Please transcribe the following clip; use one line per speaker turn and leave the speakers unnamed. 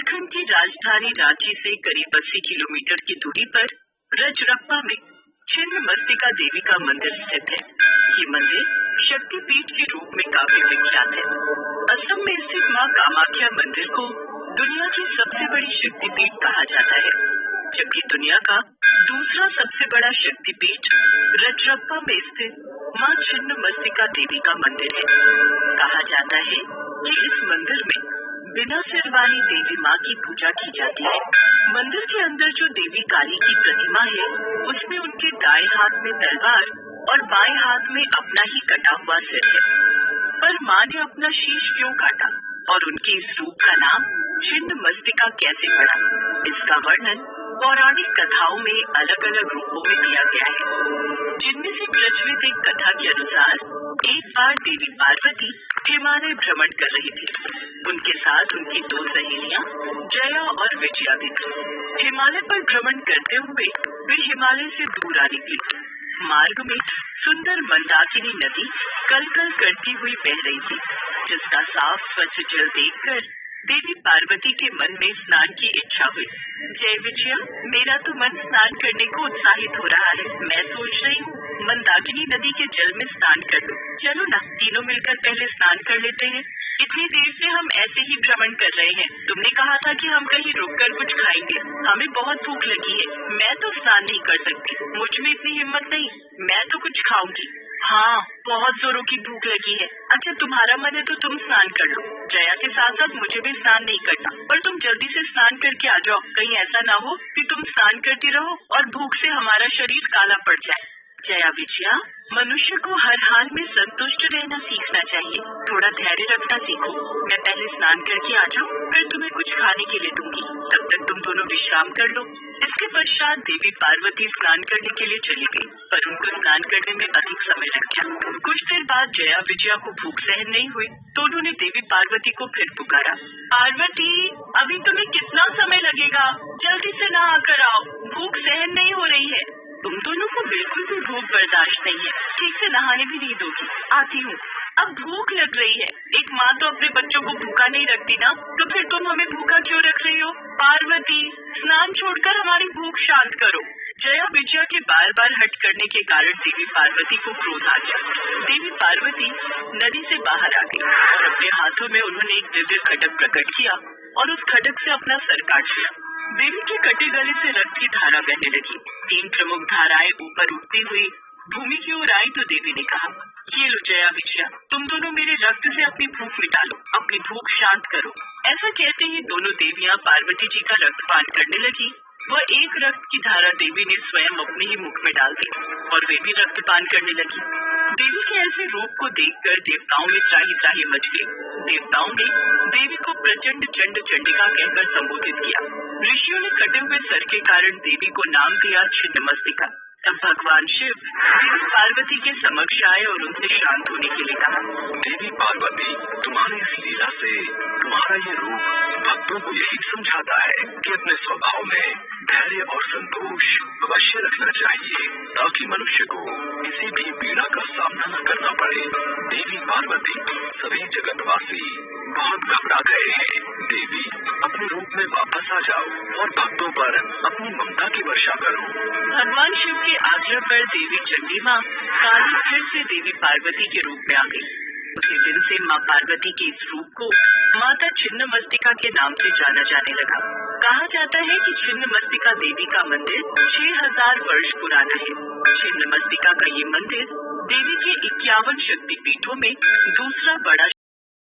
झारखंड की राजधानी रांची से करीब 80 किलोमीटर की दूरी पर रजरप्पा में छिन्नमस्तिका देवी का मंदिर स्थित है। ये मंदिर शक्तिपीठ के रूप में काफी विख्यात है। असम में स्थित मां कामाख्या मंदिर को दुनिया की सबसे बड़ी शक्तिपीठ कहा जाता है, जबकि दुनिया का दूसरा सबसे बड़ा शक्तिपीठ रजरप्पा में स्थित मां छिन्नमस्तिका देवी का मंदिर है। कहा जाता है कि इस मंदिर में बिना सिर वाली देवी मां की पूजा की जाती है। मंदिर के अंदर जो देवी काली की प्रतिमा है, उसमें उनके दाएं हाथ में तलवार और बाएं हाथ में अपना ही कटा हुआ सिर है। पर मां ने अपना शीश क्यों काटा और उनके इस रूप का नाम छिन्नमस्तिका कैसे पड़ा, इसका वर्णन पौराणिक कथाओं में अलग अलग रूपों में दिया गया है। जिनमें से प्रचलित एक कथा के अनुसार एक बार देवी पार्वती हिमालय भ्रमण कर रही थी। उनके साथ उनकी दो सहेलियां जया और विजया भी थी। हिमालय पर भ्रमण करते हुए वे हिमालय से दूर आ निकली। मार्ग में सुंदर मंदाकिनी नदी कलकल करती हुई बह रही थी, जिसका साफ स्वच्छ जल देखकर देवी पार्वती के मन में स्नान की इच्छा हुई। जय विजया, मेरा तो मन स्नान करने को उत्साहित हो रहा है। मैं सोच रही हूँ मंदाकिनी नदी के जल में स्नान कर लूं। चलो ना, तीनों मिलकर पहले स्नान कर लेते हैं। इतनी देर से हम ऐसे ही भ्रमण कर रहे हैं। तुमने कहा था कि हम कहीं रुककर कुछ खाएंगे। हमें बहुत भूख लगी है। मैं तो स्नान नहीं कर सकती, मुझ में इतनी हिम्मत नहीं। मैं तो कुछ खाऊंगी। हाँ, बहुत जोरों की भूख लगी है। अच्छा, तुम्हारा मन है तो तुम स्नान कर लो। जया के साथ साथ मुझे भी स्नान नहीं करना, पर तुम जल्दी से स्नान करके आ जाओ। कहीं ऐसा ना हो कि तुम स्नान करती रहो और भूख से हमारा शरीर काला पड़ जाए। जया विजया, मनुष्य को हर हाल में संतुष्ट रहना सीखना चाहिए। थोड़ा धैर्य रखना सीखो। मैं पहले स्नान करके आ जाऊँ, फिर तुम्हें कुछ खाने के लिए दूंगी। तब तक तुम दोनों विश्राम कर लो। इसके पश्चात देवी पार्वती स्नान करने के लिए चली गई, पर उनको स्नान करने में अधिक समय लग गया। कुछ देर बाद जया विजया को भूख सहन नहीं हुई, तो उन्होंने देवी पार्वती को फिर पुकारा। पार्वती, अभी तुम्हें कितना समय लगेगा? जल्दी से नहा कर आओ, भूख सहन नहीं हो रही है। तुम दोनों को बिल्कुल भी भूख बर्दाश्त नहीं है, ठीक से नहाने भी नहीं दोगी। आती हूँ। अब भूख लग रही है। एक माँ तो अपने बच्चों को भूखा नहीं रखती ना, तो फिर तुम हमें भूखा क्यों रख रही हो? पार्वती, स्नान छोड़कर हमारी भूख शांत करो। जया विजया के बार बार हट करने के कारण देवी पार्वती को क्रोध आ गया। देवी पार्वती नदी से बाहर आ गई और अपने हाथों में उन्होंने एक दिव्य खड्ग प्रकट किया और उस खड्ग से अपना सर काट लिया। देवी के कटे गले से रक्त की धारा बहने लगी। 3 प्रमुख धाराएं ऊपर उठती हुई भूमि की ओर आई तो देवी ने कहा, ये लो जया विजया, तुम दोनों मेरे रक्त से अपनी भूख मिटा लो, अपनी भूख शांत करो। ऐसा कहते ही दोनों देवियां पार्वती जी का रक्तपान करने लगी। वह एक रक्त की धारा देवी ने स्वयं अपने ही मुख में डाल दी और वे भी रक्तपान करने लगी। देवी के ऐसे रूप को देखकर देवताओं में त्राही त्राही मच गई। देवताओं ने देवी को प्रचंड चंड चंडिका कहकर संबोधित किया। ऋषियों ने कटे हुए सर के कारण देवी को नाम दिया छिन्नमस्तिका। तब भगवान शिव देवी पार्वती के समक्ष आए और उनसे शांत होने के लिए कहा,
देवी पार्वती, तुम्हारी इस लीला से तुम्हारा ये रूप भक्तों को यही समझाता है कि अपने स्वभाव में धैर्य और संतोष अवश्य रखना चाहिए, ताकि मनुष्य को किसी भी पीड़ा का सामना न करना पड़े। देवी पार्वती, सभी जगतवासी बहुत घबरा गए हैं। देवी, अपने रूप में वापस आ जाओ और भक्तों पर अपनी ममता की वर्षा करो।
भगवान शिव के आग्रह पर देवी चंडी माँ काली फिर से देवी पार्वती के रूप में आ गई। उसी दिन से माँ पार्वती के इस रूप को माता छिन्नमस्तिका के नाम से जाना जाने लगा। कहा जाता है कि छिन्नमस्तिका देवी का मंदिर 6000 वर्ष पुराना है। छिन्नमस्तिका का ये मंदिर देवी के 51 शक्तिपीठों में दूसरा बड़ा